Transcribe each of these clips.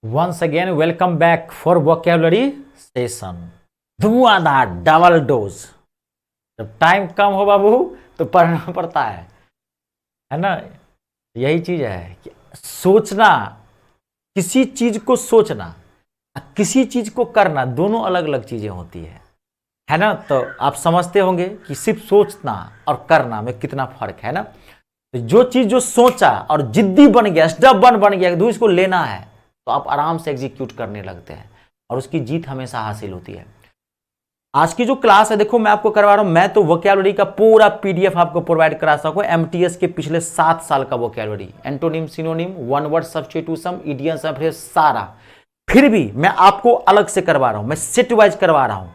Once again, welcome back for vocabulary session. Dhuandhar double dose. जब time कम हो बाबू तो पढ़ना पड़ता है ना। यही चीज है कि सोचना, किसी चीज को सोचना, किसी चीज को करना, दोनों अलग अलग चीजें होती है ना। तो आप समझते होंगे कि सिर्फ सोचना और करना में कितना फर्क है ना। तो जो चीज जो सोचा और जिद्दी बन गया, स्टबर्न बन गया, दूसरे को लेना है, तो आप आराम से एग्जीक्यूट करने लगते हैं और उसकी जीत हमेशा हासिल होती है। आज की जो क्लास है, देखो मैं आपको करवा रहा हूं, मैं तो वोकैबुलरी का पूरा पीडीएफ आपको प्रोवाइड करा सकूं। एमटीएस के पिछले 7 साल का vocabulary, antonym, synonym, one word substitution, idioms, सारा। फिर भी मैं आपको अलग से करवा रहा हूं, मैं सेट वाइज करवा रहा हूं।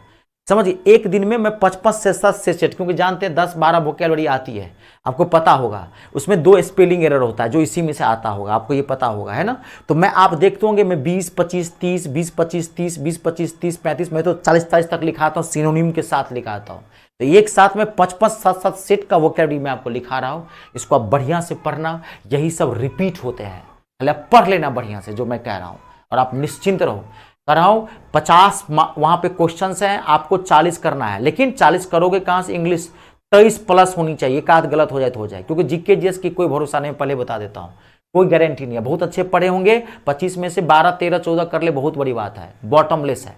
समझिए, एक दिन में मैं 55 से 7 से सेट, क्योंकि जानते हैं 10-12 वोकैबुलरी आती है, आपको पता होगा। उसमें 2 स्पेलिंग एरर होता है जो इसी में से आता होगा, आपको ये पता होगा, है ना। तो मैं आप देखते होंगे, मैं 20, 25, 30, 20, 25, 30, 20, 25, 30, 35, मैं तो 40-40 तक लिखाता हूँ, सिनोनिम के साथ लिखाता हूँ। तो एक साथ में 55-7 सेट का वोकैबुलरी मैं आपको लिखा रहा हूँ। इसको आप बढ़िया से पढ़ना, यही सब रिपीट होते हैं, पहले पढ़ लेना बढ़िया से जो मैं कह रहा हूँ, और आप निश्चिंत रहो। कर रहा हूं 50 वहां पे क्वेश्चंस हैं, आपको 40 करना है, लेकिन 40 करोगे कहां से? इंग्लिश 23 प्लस होनी चाहिए, एक आध गलत हो जाए तो हो जाए, क्योंकि जीके जीएस की कोई भरोसा नहीं, पहले बता देता हूं, कोई गारंटी नहीं है। बहुत अच्छे पढ़े होंगे, 25 में से 12, 13, 14 कर ले, बहुत बड़ी बात है, बॉटमलेस है।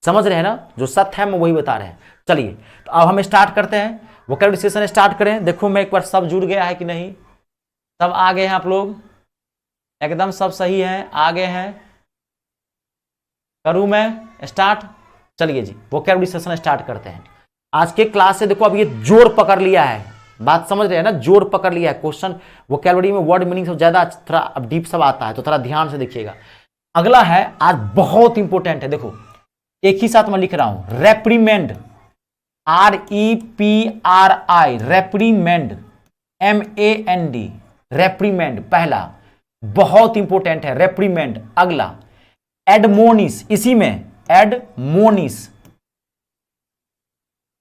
समझ रहे हैं ना, जो सत्य है मैं वही बता रहे हैं। चलिए तो अब हम स्टार्ट करते हैं, वोकैबुलरी सेशन स्टार्ट करें। देखो मैं एक बार सब जुड़ गया है कि नहीं, सब आ गए हैं आप लोग, एकदम सब सही है, आ गए हैं। करूं मैं स्टार्ट? चलिए जी, वोकैबुलरी सेशन स्टार्ट करते हैं। आज के क्लास से देखो अब ये जोर पकड़ लिया है, बात समझ रहे हैं ना, जोर पकड़ लिया है। क्वेश्चन वोकैबुलरी में वर्ड मीनिंग सब ज्यादा थोड़ा अब डीप सब आता है, तो थोड़ा ध्यान से देखिएगा। अगला है आज बहुत इंपॉर्टेंट है, देखो एक ही साथ मैं लिख रहा हूं, रेप्रीमेंड, REPRI, रेप्रीमेंड, MAND, रेप्रीमेंड पहला बहुत इंपॉर्टेंट है, रेप्रीमेंड। अगला एडमोनिस, इसी में एडमोनिस,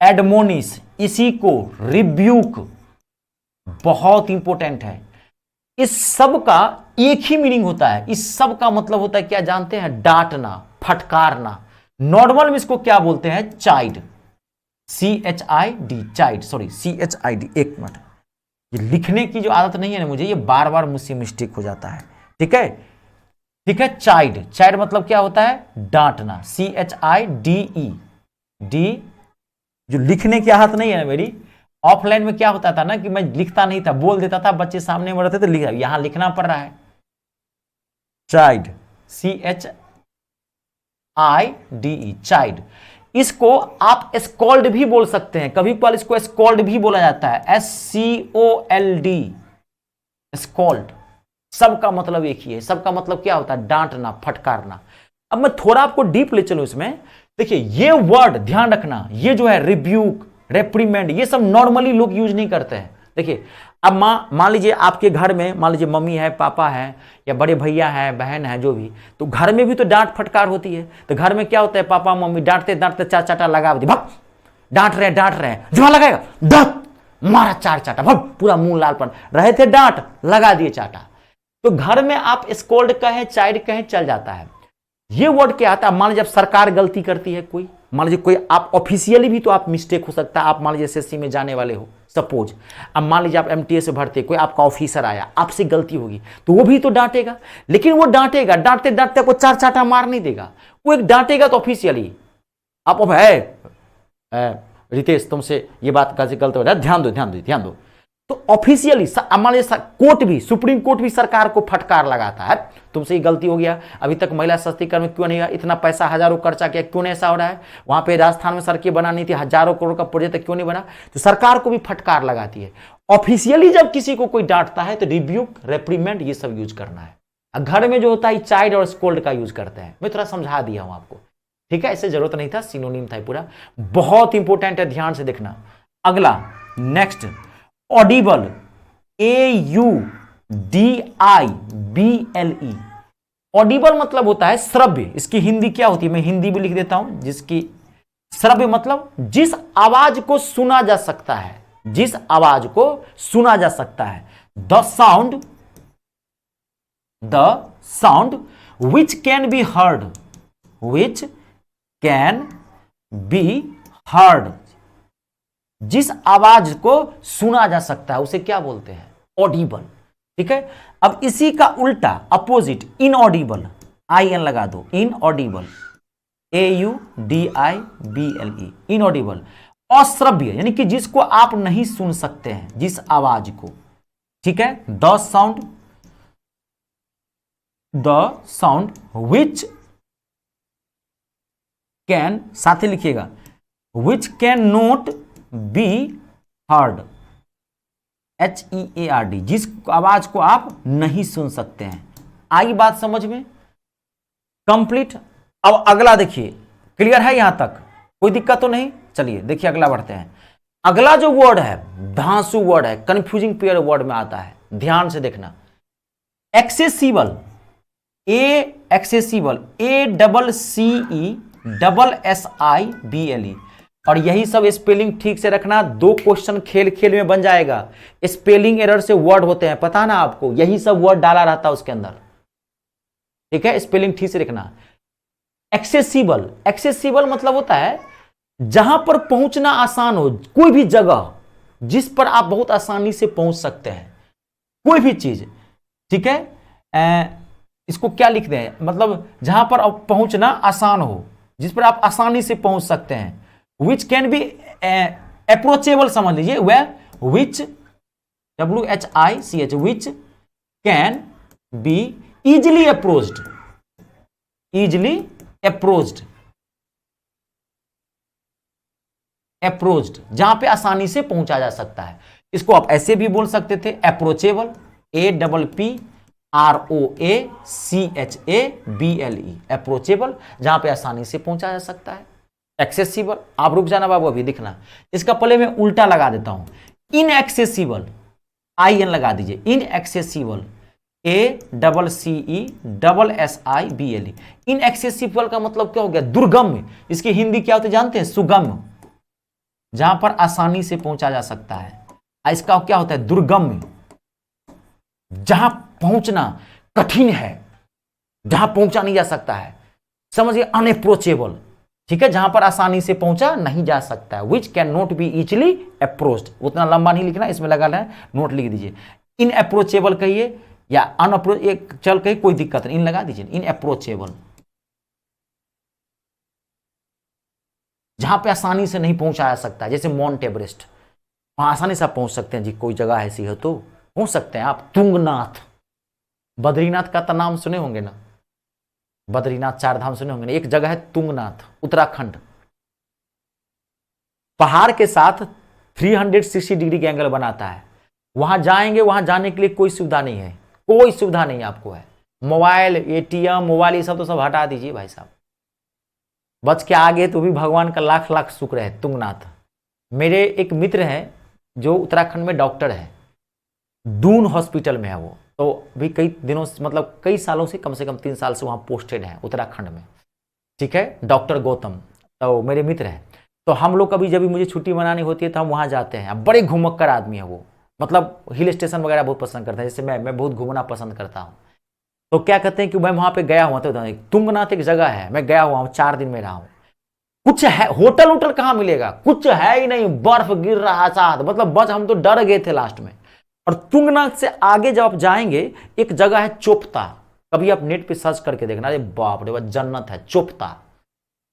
एडमोनिस, इसी को रिब्यूक, बहुत इंपॉर्टेंट है। इस सब का एक ही मीनिंग होता है, इस सब का मतलब होता है क्या जानते हैं? डांटना, फटकारना। नॉर्मल में इसको क्या बोलते हैं? Child, CHID, child, sorry CHID। एक मिनट, ये लिखने की जो आदत नहीं है ना मुझे, ये बार बार मुझसे मिस्टेक हो जाता है, ठीक है ठीक है। चाइल्ड, चाइल्ड मतलब क्या होता है? डांटना, CHIDE, डी। जो लिखने की आदत नहीं है ना मेरी, ऑफलाइन में क्या होता था ना कि मैं लिखता नहीं था, बोल देता था, बच्चे सामने में रहते तो लिख, यहां लिखना पड़ रहा है। Child, CHIDE, child. इसको आप स्कॉल्ड भी बोल सकते हैं, कभी कभार इसको स्कॉल्ड भी बोला जाता है, SCOLD, स्कॉल्ड। सबका मतलब एक ही है, सबका मतलब क्या होता है? डांटना, फटकारना। अब मैं थोड़ा आपको डीप ले चलूं इसमें, देखिए ये वर्ड ध्यान रखना, ये जो है रिब्यूक, रेप्रीमेंड, ये सब नॉर्मली लोग यूज नहीं करते हैं। देखिए अब मान लीजिए आपके घर में, मान लीजिए मम्मी है, पापा है, या बड़े भैया है, बहन है, जो भी, तो घर में भी तो डांट फटकार होती है। तो घर में क्या होता है? पापा मम्मी डांटते डांटते 4 चाटा लगा दी, भाग, डांट रहे हैं, जुआ लगाएगा, दांत मारा 4 चाटा, भाग, पूरा मुंह लालपन, रहे थे डांट, लगा दिए चाटा। तो घर में आप स्कोल्ड कहें, चाइल्ड कहें, चल जाता है। ये वर्ड क्या आता है? मान लीजिए सरकार गलती करती है, कोई मान लीजिए कोई, आप ऑफिशियली भी तो आप मिस्टेक हो सकता है, आप मान लीजिए SSC में जाने वाले हो सपोज, अब मान लीजिए आप MTS से भरते, कोई आपका ऑफिसर आया, आपसे गलती होगी, तो वो भी तो डांटेगा, लेकिन वो डांटेगा, डांटते डांटते आपको 4 चाटा मार नहीं देगा, वो एक डांटेगा तो ऑफिशियली। आप अब है रितेश, तुमसे ये बात कैसे गलत हो रहा है, ध्यान दो ध्यान दो ध्यान दो। तो ऑफिशियली मान लीजिए कोर्ट भी, सुप्रीम कोर्ट भी सरकार को फटकार लगाता है, तुमसे ये गलती हो गया, अभी तक महिला सशक्तिकरण में क्यों नहीं हुआ, इतना पैसा हजारों खर्चा किया, क्यों नहीं ऐसा हो रहा है, वहां पे राजस्थान में सड़कें बनानी थी, हजारों करोड़ का प्रोजेक्ट क्यों नहीं बना, तो सरकार को भी फटकार लगाती है। ऑफिशियली जब किसी को कोई डांटता है तो रिब्यूक, रेप्रीमेंड, ये सब यूज करना है। घर में जो होता है चाइल्ड और स्कोल्ड का यूज करते हैं, मैं थोड़ा समझा दिया हूं आपको, ठीक है, इससे जरूरत नहीं था, सिनोनिम था पूरा, बहुत इंपॉर्टेंट है, ध्यान से देखना। अगला नेक्स्ट, ऑडिबल, AUDIBLE, ऑडिबल मतलब होता है श्रव्य। इसकी हिंदी क्या होती है? मैं हिंदी भी लिख देता हूं, जिसकी श्रव्य मतलब जिस आवाज को सुना जा सकता है, जिस आवाज को सुना जा सकता है। The sound which can be heard, which can be heard, जिस आवाज को सुना जा सकता है उसे क्या बोलते हैं? ऑडिबल। ठीक है, अब इसी का उल्टा अपोजिट इनऑडिबल, आई एन लगा दो, इनऑडिबल, AUDIBLE, इनऑडिबल, अश्रव्य, यानी कि जिसको आप नहीं सुन सकते हैं, जिस आवाज को। ठीक है, द साउंड विच कैन, साथ ही लिखिएगा, which can not be heard, HEARD, जिस आवाज को आप नहीं सुन सकते हैं। आई बात समझ में? कंप्लीट। अब अगला देखिए, क्लियर है यहां तक? कोई दिक्कत तो नहीं? चलिए देखिए अगला बढ़ते हैं। अगला जो वर्ड है धांसू वर्ड है, कंफ्यूजिंग पेयर वर्ड में आता है, ध्यान से देखना। एक्सेसिबल, एक्सेसिबल, ACCESSIBLE, और यही सब स्पेलिंग ठीक से रखना, 2 क्वेश्चन खेल खेल में बन जाएगा। स्पेलिंग एरर से वर्ड होते हैं, पता ना आपको, यही सब वर्ड डाला रहता है उसके अंदर। ठीक है, स्पेलिंग ठीक से लिखना। एक्सेसिबल, एक्सेसिबल मतलब होता है जहां पर पहुंचना आसान हो, कोई भी जगह जिस पर आप बहुत आसानी से पहुंच सकते हैं, कोई भी चीज। ठीक है, इसको क्या लिख दें, मतलब जहां पर पहुंचना आसान हो, जिस पर आप आसानी से पहुंच सकते हैं। विच कैन बी अप्रोचेबल समझ लीजिए, वह विच, WHICH, which can be easily approached, easily approached, approached, जहां पे आसानी से पहुंचा जा सकता है। इसको आप ऐसे भी बोल सकते थे, अप्रोचेबल, APPROACHABLE, अप्रोचेबल, जहां पे आसानी से पहुंचा जा सकता है। एक्सेसिबल, आप रुक जाना बाबू, अभी दिखना। इसका पहले मैं उल्टा लगा देता हूं, इनएक्सेसिबल, IN लगा दीजिए, इनएक्सेसिबल, ACCESSIBLE, इनएक्सेसिबल का मतलब क्या हो गया? दुर्गम। इसकी हिंदी क्या होती है जानते हैं? सुगम, जहां पर आसानी से पहुंचा जा सकता है। इसका क्या होता है? दुर्गम, जहां पहुंचना कठिन है, जहां पहुंचा नहीं जा सकता है, समझिए, अनअप्रोचेबल। ठीक है, जहां पर आसानी से पहुंचा नहीं जा सकता है। Which can not be easily approached, उतना लंबा नहीं लिखना, इसमें लगा है नोट लिख दीजिए। इनअप्रोचेबल कहिए या अनअप्रोच, एक चल कहिए, कोई दिक्कत नहीं, इन लगा दीजिए, इनअप्रोचेबल, जहां पे आसानी से नहीं पहुंचा जा सकता है, जैसे माउंट एवरेस्ट, वहां आसानी से आप पहुंच सकते हैं जी, कोई जगह ऐसी है तो पहुंच सकते हैं आप। तुंगनाथ, बद्रीनाथ का तो नाम सुने होंगे ना, बद्रीनाथ 4 धाम सुने होंगे ना, एक जगह है तुंगनाथ, उत्तराखंड, पहाड़ के साथ 360 डिग्री के एंगल बनाता है। वहां जाएंगे, वहां जाने के लिए कोई सुविधा नहीं है, कोई सुविधा नहीं आपको है। मोबाइल, ATM, मोबाइल, ये सब तो सब हटा दीजिए भाई साहब, बच के आगे तो भी भगवान का लाख लाख शुक्र है। तुंगनाथ, मेरे एक मित्र हैं जो उत्तराखंड में डॉक्टर है, दून हॉस्पिटल में है वो, तो भी कई दिनों से, मतलब कई सालों से, कम 3 साल से वहां पोस्टेड है उत्तराखंड में। ठीक है, डॉक्टर गौतम, तो मेरे मित्र हैं। तो हम लोग कभी जब भी मुझे छुट्टी मनानी होती है तो हम वहां जाते हैं। बड़े घुमक्कर आदमी है वो, मतलब हिल स्टेशन वगैरह बहुत पसंद करता है, जैसे मैं बहुत घूमना पसंद करता हूँ। तो क्या कहते हैं कि मैं वहां पे गया हुआ, तो तुंगनाथ एक जगह है, मैं गया हुआ हूँ, 4 दिन में रहा हूँ। कुछ है, होटल वोटल कहाँ मिलेगा, कुछ है ही नहीं, बर्फ गिर रहा साथ, मतलब बस हम तो डर गए थे लास्ट में। और तुंगनाथ से आगे जब आप जाएंगे, एक जगह है चोपता, कभी आप नेट पे सर्च करके देखना, अरे बाप रे, जन्नत है। चोपता,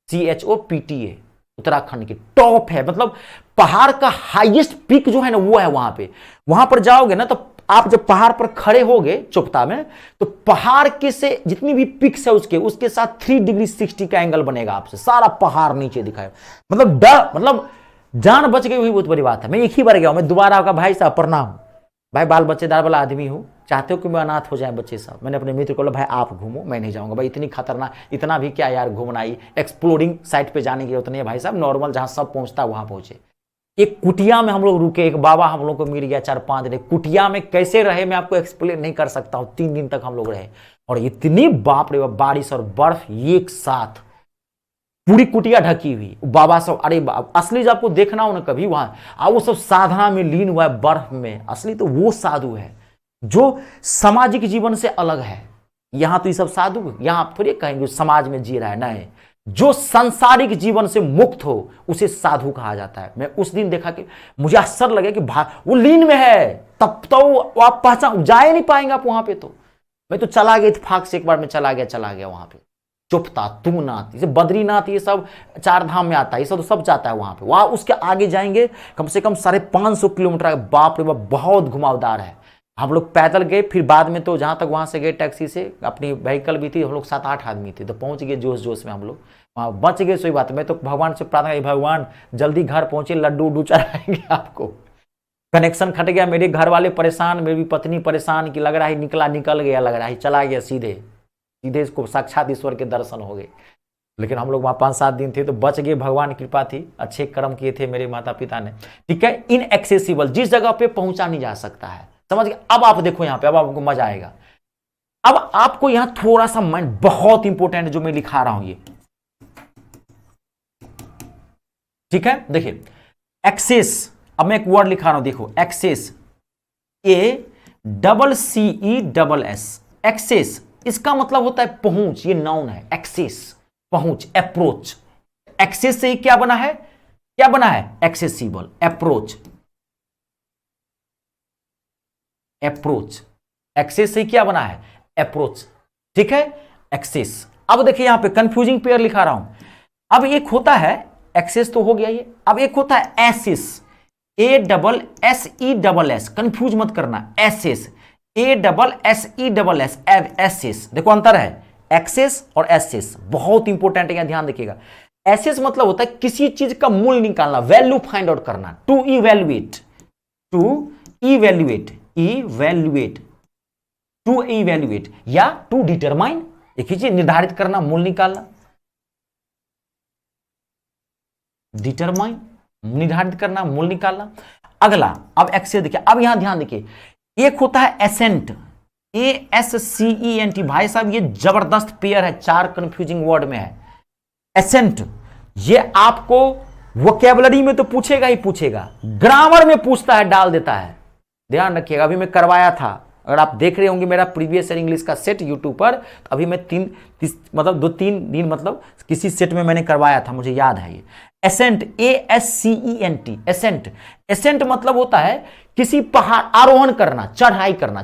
CHOPTA, उत्तराखंड की टॉप है, मतलब पहाड़ का हाईएस्ट पीक जो है ना वो है वहां पे। वहां पर जाओगे ना, तो आप जब पहाड़ पर खड़े होगे चोपता में, तो पहाड़ के से जितनी भी पिक्स है उसके साथ 360 का एंगल बनेगा, आपसे सारा पहाड़ नीचे दिखाएगा। मतलब डर, मतलब जान बच गई, वही बहुत बड़ी बात है। मैं एक ही बार गया हूं, मैं दोबारा आपका भाई साहब प्रणाम, भाई बाल बच्चेदार वाला आदमी हूं, चाहते हो कि मैं अनाथ हो जाए बच्चे साहब। मैंने अपने मित्र को बोला भाई आप घूमो, मैं नहीं जाऊंगा भाई, इतनी खतरनाक, इतना भी क्या यार घूमना, ही एक्सप्लोरिंग साइट पे जाने की जरूरत नहीं है भाई साहब, नॉर्मल जहां सब पहुंचता है वहां पहुंचे। एक कुटिया में हम लोग रुके, एक बाबा हम लोग को मिल गया 4-5 दिन। कुटिया में कैसे रहे मैं आपको एक्सप्लेन नहीं कर सकता हूं, 3 दिन तक हम लोग रहे, और इतनी बाप रे बारिश और बर्फ एक साथ, पूरी कुटिया ढकी हुई, बाबा सब, अरे असली जब आपको देखना हो ना कभी वहां, वो सब साधना में लीन हुआ है बर्फ में। असली तो वो साधु है जो सामाजिक जीवन से अलग है, यहां तो ये सब साधु, यहां आप थोड़ी कहेंगे समाज में जी रहा है, नहीं। जो सांसारिक जीवन से मुक्त हो उसे साधु कहा जाता है। मैं उस दिन देखा कि मुझे आश्चर्य लगे कि वो लीन में है, तब तो आप पहचान जा ही नहीं पाएंगे आप वहां पे। तो मैं तो चला गया इत्तेफाक से, एक बार मैं चला गया वहां पे। चुपता, तुंगनाथ, जैसे बद्रीनाथ, ये सब 4 धाम में आता है, ये सब तो सब जाता है वहां पे। वहां उसके आगे जाएंगे कम से कम 550 किलोमीटर, बाप रे बाप, बहुत घुमावदार है। हम लोग पैदल गए, फिर बाद में तो जहां तक वहां से गए टैक्सी से, अपनी व्हीकल भी थी, हम लोग 7-8 आदमी थे, तो पहुंच गए जोश जोश में हम लोग वहां, बच गए। सही बात है, मैं तो भगवान से प्रार्थना की, भगवान जल्दी घर पहुंचे, लड्डू उड्डू चढ़ाएंगे आपको। कनेक्शन खट गया, मेरे घर वाले परेशान, मेरी पत्नी परेशान कि लग रहा है निकल गया, लग रहा है चला गया, सीधे इसको साक्षात ईश्वर के दर्शन हो गए। लेकिन हम लोग वहां 5-7 दिन थे तो बच गए, भगवान की कृपा थी, अच्छे कर्म किए थे मेरे माता पिता ने। ठीक है, इनएक्सेसिबल, जिस जगह पे पहुंचा नहीं जा सकता है, समझ गए। अब आप देखो यहां पे, अब आपको मजा आएगा। अब आपको यहां थोड़ा सा माइंड, बहुत इंपॉर्टेंट जो मैं लिखा रहा हूं ये, ठीक है। देखिए एक्सेस, अब मैं एक वर्ड लिखा रहा हूं, देखो एक्सेस, ACCESS, एक्सेस, इसका मतलब होता है पहुंच, ये नाउन है। एक्सेस, पहुंच, अप्रोच। एक्सेस से ही क्या बना है, एक्सेसिबल, अप्रोच, एक्सेस से क्या बना है, अप्रोच। ठीक है, एक्सेस। अब देखिए यहां पे कंफ्यूजिंग पेयर लिखा रहा हूं। अब एक होता है एक्सेस, तो हो गया ये। अब एक होता है एसिस, ASSESS, कंफ्यूज मत करना, एसिस, ASSESS, एसिस। देखो अंतर है एक्सेस और एसिस, बहुत इंपॉर्टेंट है, यहां ध्यान रखिएगा। एसिस मतलब होता है किसी चीज का मूल्य निकालना, वैल्यू फाइंड आउट करना, टू इवेल्युएट, या टू डिटरमाइन, एक ही चीज निर्धारित करना, मूल्य निकालना, डिटरमाइन, निर्धारित करना, मूल्य निकालना। अगला, अब एक्सेस देखिए, अब यहां ध्यान देखिए, एक होता है एसेंट, ASCENT। भाई साहब ये जबरदस्त पेयर है, 4 कंफ्यूजिंग वर्ड में है। एसेंट, ये आपको वोकैबुलरी में तो पूछेगा ही पूछेगा, ग्रामर में पूछता है, डाल देता है, ध्यान रखिएगा। अभी मैं करवाया था, अगर आप देख रहे होंगे मेरा प्रीवियस ईयर इंग्लिश का सेट यूट्यूब पर, तो अभी मैं 2-3 दिन मतलब किसी सेट में मैंने करवाया था, मुझे याद है ये। Accent, ASCENT, accent. एसेंट मतलब होता है किसी पहाड़, आरोहण करना, चढ़ाई करना,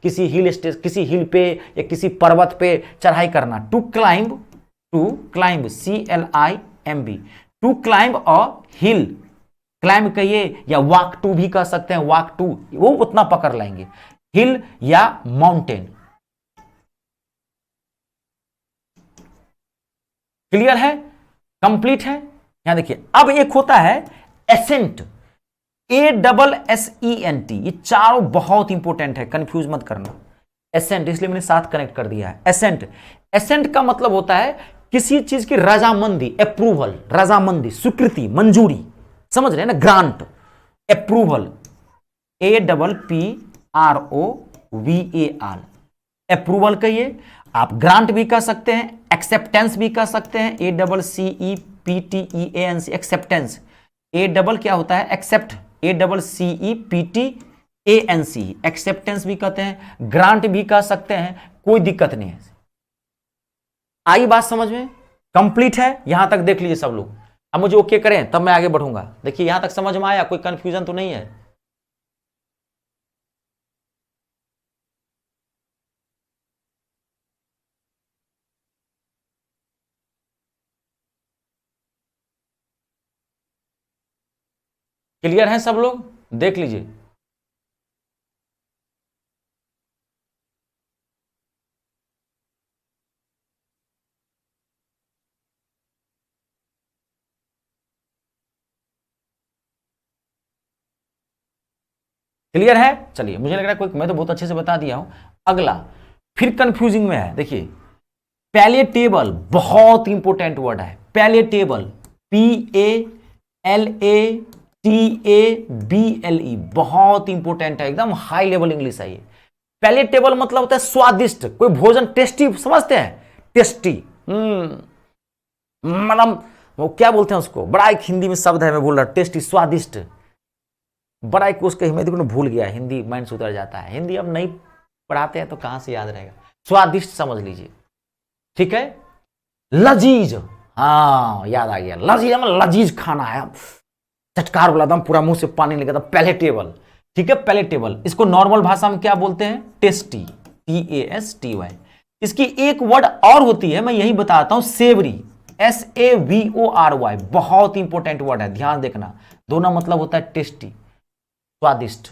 किसी हिल स्टेशन, किसी हिल पे या किसी पर्वत पे चढ़ाई करना। To climb, CLIMB, to climb a hill, climb कहिए या वॉक टू भी कह सकते हैं, वॉक टू, वो उतना पकड़ लेंगे, हिल या माउंटेन। क्लियर है, कंप्लीट है। यहां देखिए, अब एक होता है एसेंट, ASSENT, ये चारों बहुत इंपॉर्टेंट है, कंफ्यूज मत करना। एसेंट, इसलिए मैंने साथ कनेक्ट कर दिया है। एसेंट का मतलब होता है किसी चीज की रजामंदी, अप्रूवल, रजामंदी, स्वीकृति, मंजूरी, समझ रहे हैं ना, ग्रांट, अप्रूवल, APPROVAL, अप्रूवल कहिए, आप ग्रांट भी कह सकते हैं, एक्सेप्टेंस भी कह सकते हैं, ACCEPTEANC, एक्सेप्टेंस, क्या होता है, एक्सेप्ट, ACCEPTANC, एक्सेप्टेंस भी कहते हैं, ग्रांट भी कह सकते हैं, कोई दिक्कत नहीं है। आई बात समझ में, कंप्लीट है, यहां तक देख लीजिए सब लोग। अब मुझे ओके करें तब मैं आगे बढ़ूंगा। देखिए यहां तक समझ में आया, कोई कंफ्यूजन तो नहीं है। क्लियर है सब लोग, देख लीजिए। क्लियर है, चलिए, मुझे लग रहा है कोई, मैं तो बहुत अच्छे से बता दिया हूं। अगला फिर कंफ्यूजिंग में है, देखिए पैलेटेबल, बहुत इंपॉर्टेंट वर्ड है, पैलेटेबल, PALATABLE, बहुत इंपॉर्टेंट है, एकदम हाई लेवल इंग्लिश है ये। पैलेटेबल मतलब होता है स्वादिष्ट, कोई भोजन टेस्टी, समझते हैं, टेस्टी, मतलब वो क्या बोलते हैं उसको, बड़ा एक हिंदी में शब्द है, मैं बोल रहा हूं, टेस्टी, स्वादिष्ट, बड़ा एक उसका हिंदी को भूल गया, हिंदी माइंड से उतर जाता है, हिंदी अब नहीं पढ़ाते हैं तो कहां से याद रहेगा। स्वादिष्ट समझ लीजिए, ठीक है। लजीज, हाँ याद आ गया, लजीज लजीज खाना है, चटकार वाला दम पूरा मुंह से पानी निकलता, पैलेटेबल, ठीक है, पैलेटेबल। इसको नॉर्मल भाषा में क्या बोलते हैं? Tasty, TASTY। इसकी एक वर्ड और होती है, मैं यही बताता हूं, सेवरी, SAVORY, बहुत इंपॉर्टेंट वर्ड है, ध्यान देखना। दोनों मतलब होता है टेस्टी, स्वादिष्ट।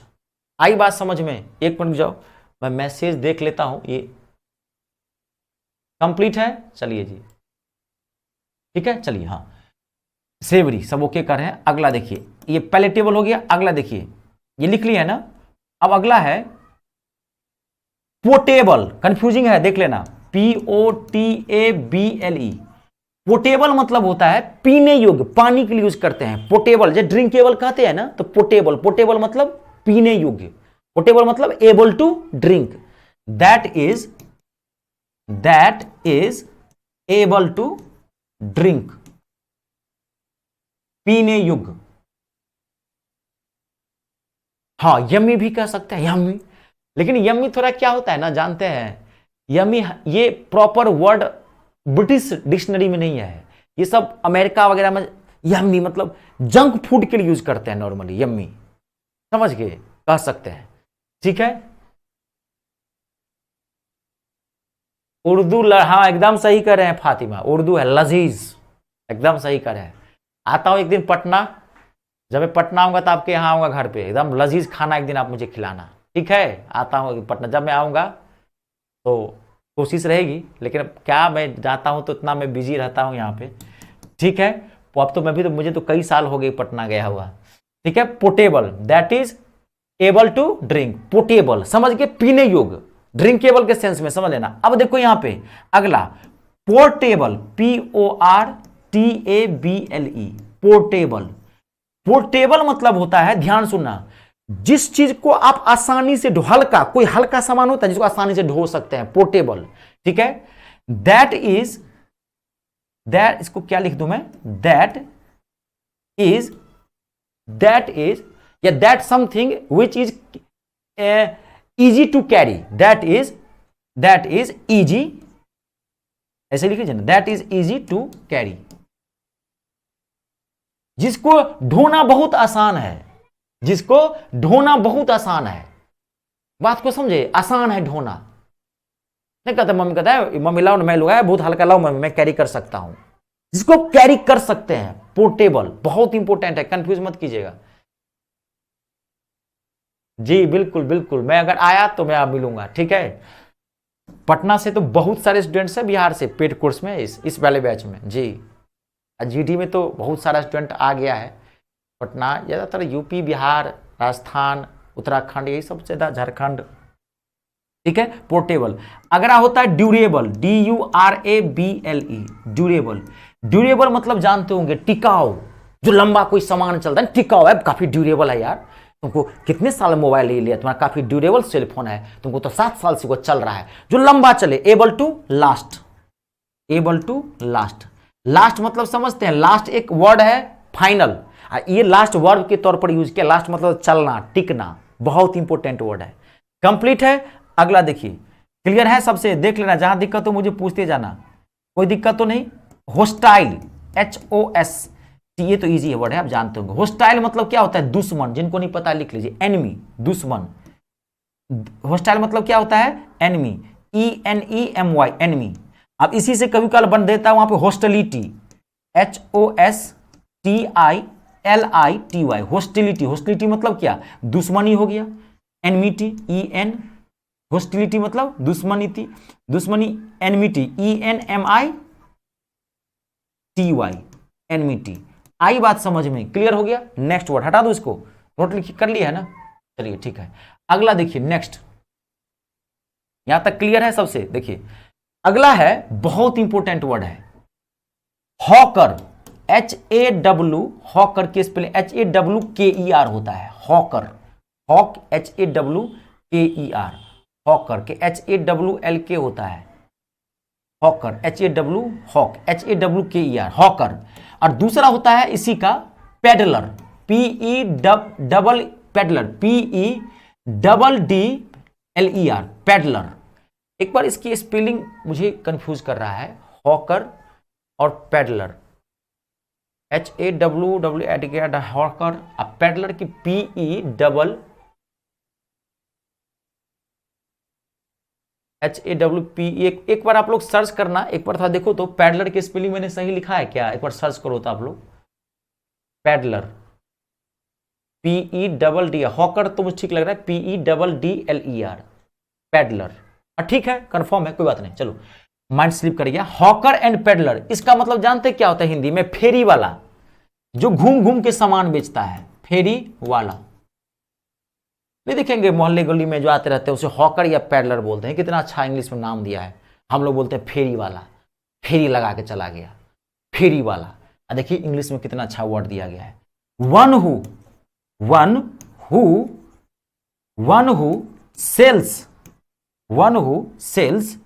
आई बात समझ में? एक मिनट जाओ, मैं मैसेज देख लेता हूं, ये कंप्लीट है, चलिए जी, ठीक है, चलिए। हाँ, सेवरी सब ओके कर रहे हैं। अगला देखिए, ये पैलेटेबल हो गया। अगला देखिए, ये लिख लिया है ना। अब अगला है पोर्टेबल, कंफ्यूजिंग है, देख लेना, POTABLE। पोर्टेबल मतलब होता है पीने योग्य, पानी के लिए यूज करते हैं। पोर्टेबल जो ड्रिंकेबल कहते हैं ना, तो पोर्टेबल, पोर्टेबल मतलब पीने योग्य, पोर्टेबल मतलब able to drink, that is able to drink, पीने योग्य। हाँ, यम्मी भी कह सकते हैं, यम्मी, लेकिन यम्मी थोड़ा क्या होता है ना, जानते हैं, यम्मी ये प्रॉपर वर्ड ब्रिटिश डिक्शनरी में नहीं है, ये सब अमेरिका वगैरह में यम्मी मतलब जंक फूड के लिए यूज करते हैं नॉर्मली, यम्मी, समझ के कह सकते हैं, ठीक है। उर्दू, हाँ एकदम सही कर रहे हैं फातिमा, उर्दू है लजीज, एकदम सही कर रहे हैं। आता हूं एक दिन पटना, जब मैं पटना आऊंगा तो आपके यहाँ आऊंगा घर पे, एकदम लजीज खाना एक दिन आप मुझे खिलाना, ठीक है। आता हूँ पटना, जब मैं आऊंगा तो कोशिश रहेगी, लेकिन क्या मैं जाता हूँ तो इतना मैं बिजी रहता हूँ यहाँ पे, ठीक है। अब तो मैं भी, तो मुझे तो कई साल हो गए पटना गया हुआ, ठीक है। Portable that is able to drink, portable समझ के पीने योग्य, ड्रिंकेबल के सेंस में समझ लेना। अब देखो यहाँ पे अगला पोर्टेबल, PORTABLE, पोर्टेबल। पोर्टेबल मतलब होता है, ध्यान सुनना, जिस चीज को आप आसानी से हल्का, कोई हल्का सामान होता है जिसको आसानी से ढो सकते हैं, पोर्टेबल, ठीक है। दैट इसको क्या लिख दूं मैं, दैट इज या that something which is easy to carry, that is easy, ऐसे लिख लीजिए ना, that is easy to carry, जिसको ढोना बहुत आसान है, जिसको ढोना बहुत आसान है, बात को समझे, आसान है ढोना। नहीं कहता, मम्मी कहता है, मम्मी लाओ, मैं लुगाया बहुत हल्का लाओ मम्मी, मैं कैरी कर सकता हूं, जिसको कैरी कर सकते हैं, पोर्टेबल, बहुत इंपॉर्टेंट है, कंफ्यूज मत कीजिएगा जी। बिल्कुल बिल्कुल, मैं अगर आया तो मैं आप मिलूंगा, ठीक है। पटना से तो बहुत सारे स्टूडेंट्स हैं, बिहार से पेड कोर्स में, इस वाले बैच में जी। GD में तो बहुत सारा स्टूडेंट आ गया है, पटना ज़्यादातर यूपी, बिहार, राजस्थान, उत्तराखंड, यही सब ज़्यादा, झारखंड, ठीक है। पोर्टेबल। अगला होता है ड्यूरेबल, DURABLE, ड्यूरेबल। ड्यूरेबल मतलब जानते होंगे टिकाऊ, जो लंबा कोई सामान चलता है, टिकाऊ है, काफी ड्यूरेबल है यार, तुमको कितने साल मोबाइल ले लिया, तुम्हारा काफी ड्यूरेबल सेलफोन है, तुमको तो 7 साल से वो चल रहा है, जो लंबा चले, able to last, able to last. Last मतलब समझते हैं, लास्ट एक वर्ड है फाइनल, ये लास्ट वर्ब के तौर पर यूज किया, लास्ट मतलब चलना, टिकना, बहुत इंपॉर्टेंट वर्ड है। कंप्लीट है। अगला देखिए, क्लियर है सबसे, देख लेना, जहां दिक्कत हो मुझे पूछते जाना, कोई दिक्कत तो नहीं। होस्टाइल, HOS, ये तो इजी वर्ड है, आप जानते होंगे। होस्टाइल मतलब क्या होता है, दुश्मन, जिनको नहीं पता लिख लीजिए, एनिमी, दुश्मन। होस्टाइल मतलब क्या होता है, एनिमी, ENEMY, एनिमी। अब इसी से कभी कभी बन देता है वहां पे हॉस्टिलिटी, HOSTILITY, हॉस्टिलिटी। हॉस्टिलिटी मतलब क्या, दुश्मनी हो गया, एनमिटी, EN, हॉस्टिलिटी मतलब दुश्मनी, एनमिटी, ENMITY, एनमिटी। आई बात समझ में, क्लियर हो गया। नेक्स्ट वर्ड हटा दो इसको, नोट लिख कर लिया है ना, चलिए ठीक है। अगला देखिए, नेक्स्ट, यहां तक क्लियर है सबसे। देखिए अगला है, बहुत इंपॉर्टेंट वर्ड है, हॉकर, HAW, हॉकर की स्पेलिंग HAWKER होता है, हॉकर, हॉक HAWKER, हॉकर के HAWLK होता है, हॉकर, हॉक HAWKER, हॉकर। और दूसरा होता है इसी का पेडलर, पेडलर, PEDDLER, पेडलर, एक बार इसकी स्पेलिंग मुझे कंफ्यूज कर रहा है, हॉकर और पेडलर, HAWW हॉकर, अब पेडलर की HAWP। एक बार आप लोग सर्च करना, एक बार था देखो तो पैडलर की स्पेलिंग मैंने सही लिखा है क्या, एक बार सर्च करो तो आप लोग, पैडलर PEDD, हॉकर तो मुझे ठीक लग रहा है, PEDDLER, पैडलर। ठीक है, कंफर्म है, कोई बात नहीं, चलो माइंड स्लिप कर गया। हॉकर एंड पेडलर, इसका मतलब जानते क्या होता है हिंदी में? फेरी वाला, जो घूम घूम के सामान बेचता है, फेरी वाला। नहीं देखेंगे मोहल्ले गली में जो आते रहते हैं उसे हॉकर या पैडलर बोलते हैं, कितना अच्छा इंग्लिश में नाम दिया है। हम लोग बोलते हैं फेरी वाला, फेरी लगा के चला गया, फेरी वाला। देखिए इंग्लिश में कितना अच्छा वर्ड दिया गया है। One who sells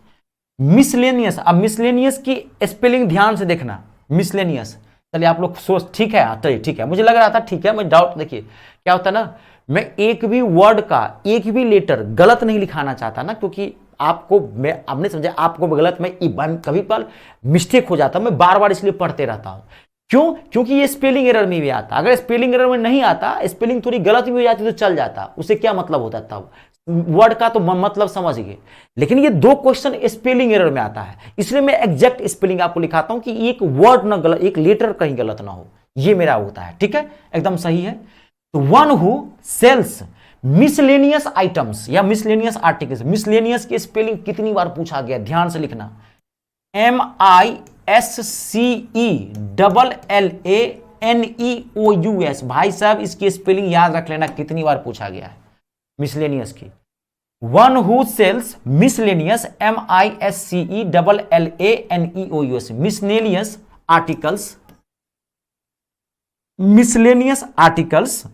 miscellaneous. अब मिसलेनियस की स्पेलिंग ध्यान से देखना, मिसलेनियस। चलिए आप लोग सोच, ठीक है, चलिए ठीक है, मुझे लग रहा था ठीक है, मैं डाउट, देखिए क्या होता है ना, मैं एक भी वर्ड का एक भी लेटर गलत नहीं लिखाना चाहता ना, क्योंकि आपको मैं आपने समझा, आपको गलत में कभी पर मिस्टेक हो जाता, मैं बार बार इसलिए पढ़ते रहता हूं। क्यों? क्योंकि ये स्पेलिंग एरर में भी आता, अगर स्पेलिंग एरर में नहीं आता, स्पेलिंग थोड़ी गलत भी हो जाती तो चल जाता, उससे क्या मतलब होता तब वर्ड का तो मतलब समझ गए। लेकिन ये दो क्वेश्चन स्पेलिंग एरर में आता है, इसलिए मैं एग्जैक्ट स्पेलिंग आपको लिखाता हूं कि एक वर्ड ना गलत, एक लेटर कहीं गलत ना हो, ये मेरा होता है, ठीक है, एकदम सही है। तो one who sells miscellaneous items या मिसलेनियस आर्टिकल्स, मिसलेनियस की स्पेलिंग कितनी बार पूछा गया, ध्यान से लिखना, MISCELLANEOUS। भाई साहब इसकी स्पेलिंग याद रख लेना, कितनी बार पूछा गया है मिसलेनियस की। One who sells miscellaneous, MISCELLANEOUS, miscellaneous articles, miscellaneous articles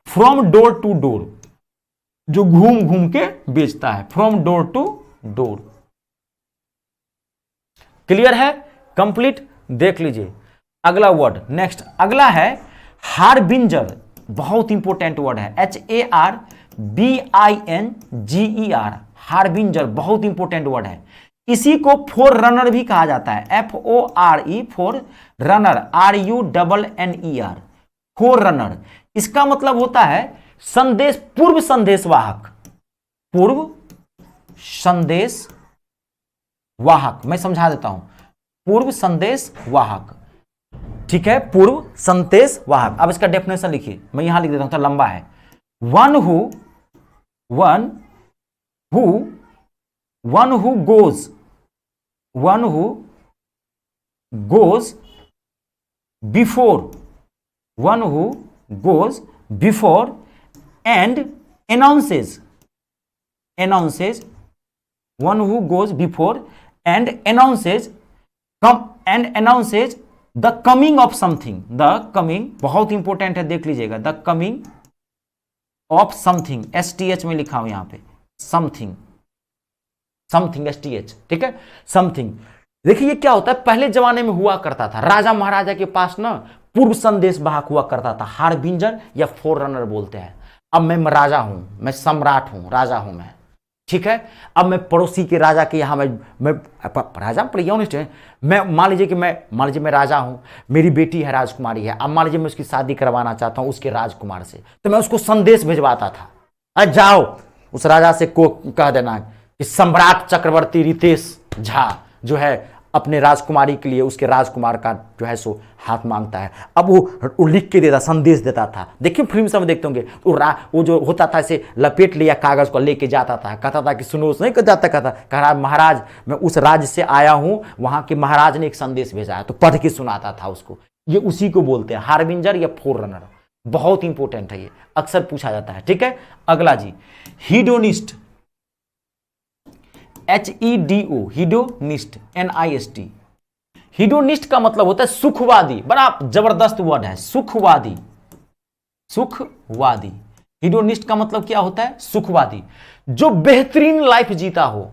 from door to door, जो घूम घूम के बेचता है, from door to door. Clear है, कंप्लीट, देख लीजिए अगला वर्ड। नेक्स्ट अगला है हार्बिंजर, बहुत इंपॉर्टेंट वर्ड है, HARBINGER, हार्बिंजर बहुत इंपॉर्टेंट वर्ड है। इसी को फोर रनर भी कहा जाता है, FORE, four runner, RUNNER, four runner. इसका मतलब होता है संदेश, पूर्व संदेश वाहक, पूर्व संदेश वाहक, मैं समझा देता हूं, पूर्व संदेश वाहक, ठीक है, पूर्व संदेश वाहक। अब इसका डेफिनेशन लिखिए, मैं यहां लिख देता हूं, तो लंबा है। One who goes before and announces, one who goes before and announces the coming of something, the coming, बहुत इंपॉर्टेंट है, देख लीजिएगा, the coming of something, STH में लिखा हूं यहां पे, something STH, ठीक है, something। देखिए क्या होता है, पहले जमाने में हुआ करता था, राजा महाराजा के पास ना पूर्व संदेश वाहक हुआ करता था, हार्बिंजर या फोर रनर बोलते हैं। अब मैं राजा हूं, मैं सम्राट हूं, राजा हूं मैं, ठीक है। अब मैं पड़ोसी के राजा के यहां मैं राजा प्रियोनिस्ट है, मैं मान लीजिए मैं राजा हूं, मेरी बेटी है राजकुमारी है, अब मान लीजिए मैं उसकी शादी करवाना चाहता हूं उसके राजकुमार से, तो मैं उसको संदेश भिजवाता था, अरे जाओ उस राजा से को कह देना कि सम्राट चक्रवर्ती रितेश झा जो है अपने राजकुमारी के लिए उसके राजकुमार का जो है सो हाथ मांगता है। अब वो लिख के देता, संदेश देता था, देखिए फिल्म सब देखते होंगे, वो जो होता था ऐसे लपेट लिया कागज को लेके जाता था, कहता था कि सुनो, नहीं कहता महाराज मैं उस राज्य से आया हूं, वहां के महाराज ने एक संदेश भेजा है, तो पढ़ के सुनाता था उसको। ये उसी को बोलते हैं हार्बिंजर या फोर रनर, बहुत इंपॉर्टेंट है, ये अक्सर पूछा जाता है, ठीक है। अगला जी, हीडोनिस्ट, HEDO, हीडोनिस्ट, NIST। हीडोनिस्ट का मतलब होता है सुखवादी, बड़ा जबरदस्त वर्ड है, सुखवादी, सुखवादी। हीडोनिस्ट का मतलब क्या होता है? सुखवादी, जो बेहतरीन लाइफ जीता हो,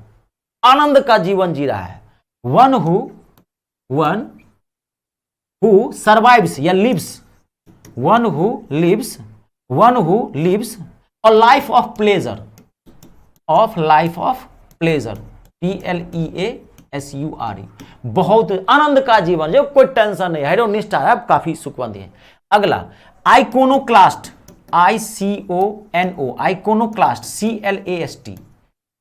आनंद का जीवन जी रहा है। वन हु सर्वाइव्स या lives, one who lives a life of pleasure, CLEASURE, बहुत आनंद का जीवन, जो कोई टेंशन नहीं, हेरोनिष्ठा है, काफी सुखबंदी है। अगला iconoclast, ICONO, iconoclast, CLAST,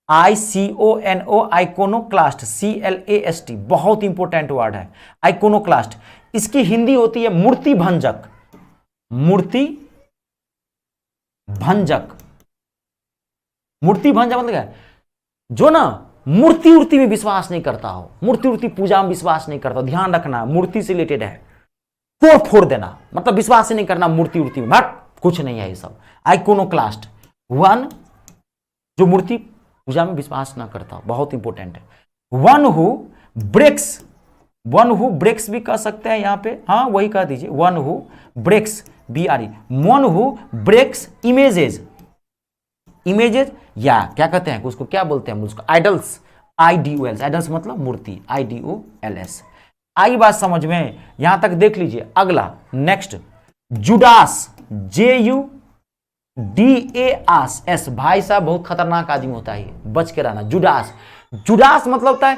ICONO, iconoclast, CLAST, बहुत इंपॉर्टेंट वर्ड है आइकोनोक्लास्ट। इसकी हिंदी होती है मूर्ति भंजक, मूर्ति भंजक। मूर्ति भंजक मतलब क्या है? जो ना मूर्ति उर्ति में विश्वास नहीं करता हो, मूर्ति उर्ति पूजा में विश्वास नहीं करता हो, ध्यान रखना, मूर्ति से रिलेटेड है, तोड़ फोड़ देना, मतलब विश्वास ही नहीं करना मूर्ति उर्ति में, बट कुछ नहीं है ये सब। आइकोनोक्लास्ट, वन जो मूर्ति पूजा में विश्वास ना करता हो, बहुत इंपॉर्टेंट है। One who breaks, one who breaks भी कह सकते हैं यहां पे, हाँ वही कह दीजिए, one who breaks, BRE, one who breaks images, images या क्या कहते हैं उसको, क्या बोलते हैं उसको, आइडल्स, IDOLs, आइडल्स मतलब मूर्ति, IDOLS। आई बात समझ में, यहां तक देख लीजिए। अगला नेक्स्ट जुडास, JUDAS, भाई साहब बहुत खतरनाक आदमी होता है ये, बच के रहना। जुडास, जुडास मतलब होता है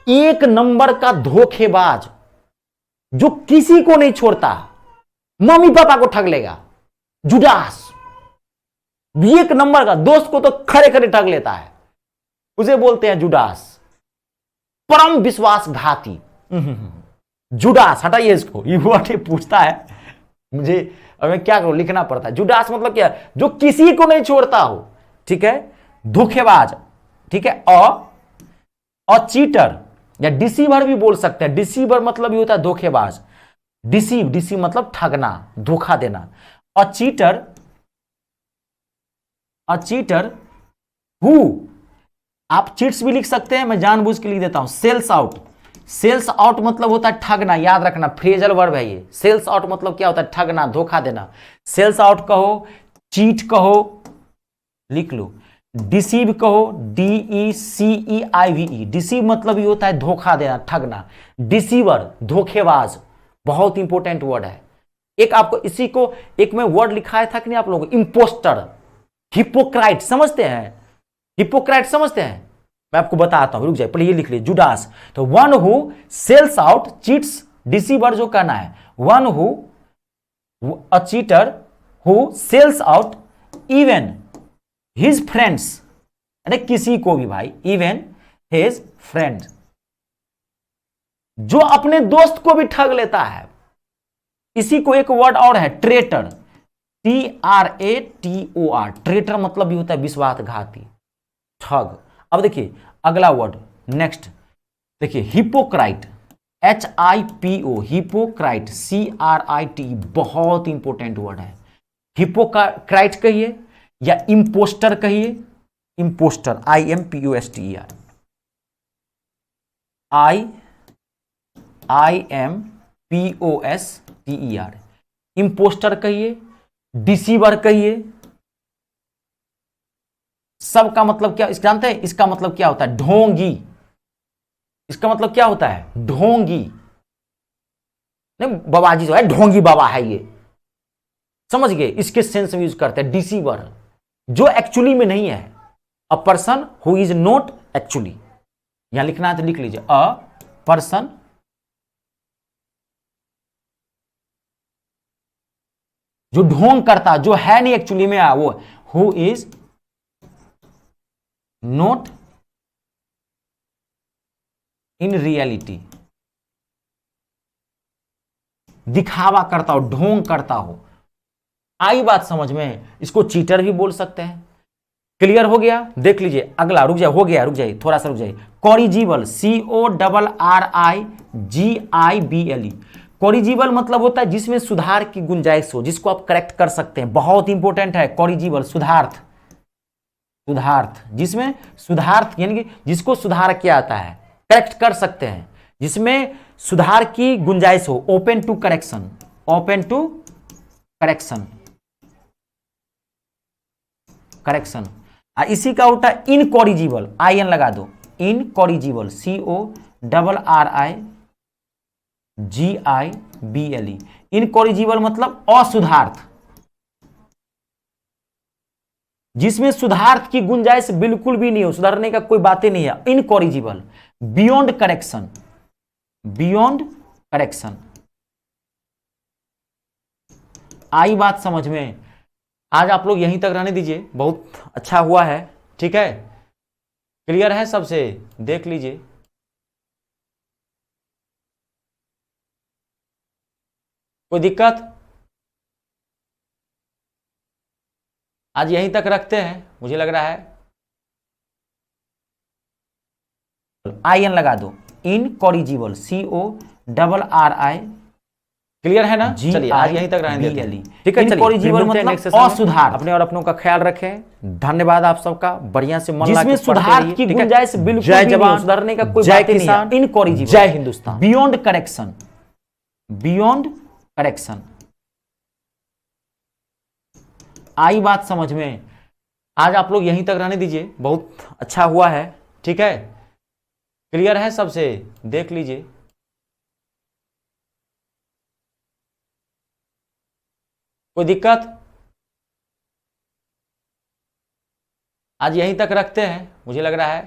एक नंबर का धोखेबाज, जो किसी को नहीं छोड़ता, मम्मी पापा को ठग लेगा। जुडास एक नंबर का, दोस्त को तो खड़े खड़े ठग लेता है, उसे बोलते हैं जुडास। परम विश्वासघाती, जुडास, हटाइए इसको, ये पूछता है मुझे, हमें क्या करूं, लिखना पड़ता है। जुडास मतलब क्या है? जो किसी को नहीं छोड़ता हो, ठीक है, धोखेबाज, ठीक है। और चीटर या डिसीवर भी बोल सकते हैं। डिसीवर मतलब ये होता है धोखेबाज, डिसीव मतलब ठगना, धोखा देना। और चीटर हु, आप चीट्स भी लिख सकते हैं, मैं जानबूझ के लिख देता हूं। सेल्स आउट, सेल्स आउट मतलब होता है ठगना, याद रखना, फ्रेजल वर्ब है ये। सेल्स आउट मतलब क्या होता है? ठगना, धोखा देना। सेल्स आउट कहो, चीट कहो, लिख लो, डिसीव कहो, DECEIVE, डिसीव मतलब ये होता है धोखा देना, ठगना। डिसीवर, धोखेबाज, बहुत इंपॉर्टेंट वर्ड है। एक आपको इसी को एक में वर्ड लिखाया था कि नहीं आप लोगों को, इंपोस्टर, हिपोक्राइट, समझते हैं? हिपोक्राइट समझते हैं? मैं आपको बताता हूं, रुक जाए, पहले ये लिख लीजिए, जुडास। तो one who sells out, cheats, deceiver जो कहना है, one who, a cheater who sells out even his friends, अरे किसी को भी भाई, इवन हिज फ्रेंड्स, जो अपने दोस्त को भी ठग लेता है। इसी को एक वर्ड और है, ट्रेटर, TRATOR, ट्रेटर मतलब भी होता है विश्वासघाती, ठग। अब देखिए अगला वर्ड नेक्स्ट, देखिए हिपोक्राइट, HIPO, हिपोक्राइट, CRIT, बहुत इंपॉर्टेंट वर्ड है। हिपोक्राइट कहिए या इंपोस्टर कहिए, इंपोस्टर, IMPOSTER, IMPOSTER, इंपोस्टर कहिए, डिसीवर कहिए, सबका मतलब क्या इसका जानते हैं? इसका मतलब क्या होता है? ढोंगी। इसका मतलब क्या होता है? ढोंगी। नहीं बाबाजी जो है ढोंगी बाबा है ये, समझ गए? इसके सेंस में यूज करते हैं। डिसीवर जो एक्चुअली में नहीं है, a person who is not actually, यहां लिखना है तो लिख लीजिए, अ पर्सन जो ढोंग करता, जो है नहीं एक्चुअली में, वो who is not in reality, दिखावा करता हो, ढोंग करता हो। आई बात समझ में? इसको चीटर भी बोल सकते हैं। क्लियर हो गया? देख लीजिए अगला, रुक जाए, हो गया, रुक जाइए, थोड़ा सा रुक जाइए। कॉरिजिबल, CORRIGIBLE, कॉरिजिबल मतलब होता है जिसमें सुधार की गुंजाइश हो, जिसको आप करेक्ट कर सकते हैं। बहुत इंपॉर्टेंट है कॉरिजिबल, सुधार्थ, सुधार्थ, जिसमें सुधार्थ यानी कि जिसको सुधार किया जाता है, करेक्ट कर सकते हैं, जिसमें सुधार की गुंजाइश हो। Open to correction, open to correction, correction. इसी का उल्टा इनकॉरिजिबल, IN लगा दो, इनकॉरिजिबल, CORRIGIBLE, इनकॉरिजिबल मतलब असुधार्थ, जिसमें सुधार की गुंजाइश बिल्कुल भी नहीं हो, सुधारने का कोई बातें नहीं है, incorrigible, beyond correction, beyond correction. आई बात समझ में? आज आप लोग यहीं तक रहने दीजिए, बहुत अच्छा हुआ है, ठीक है, क्लियर है सबसे? देख लीजिए, कोई दिक्कत? आज यहीं तक रखते हैं, मुझे लग रहा है आई एन लगा दो, इनकॉरिजिबल, CORRI, क्लियर है ना? चलिए आज यहीं तक रहने देते हैं, ठीक है। इनकॉरिजिबल मतलब असुधार। अपने और अपनों का ख्याल रखें। धन्यवाद आप सबका, बढ़िया से मन जिसमें सुधार की गुंजाइश बिल्कुल जय जवान, सुधारने का कोई बात नहीं है, इनकॉरिजिबल, जय Hindustan, beyond correction, beyond correction. आई बात समझ में? आज आप लोग यहीं तक रहने दीजिए, बहुत अच्छा हुआ है, ठीक है, क्लियर है सबसे? देख लीजिए, कोई दिक्कत? आज यहीं तक रखते हैं, मुझे लग रहा है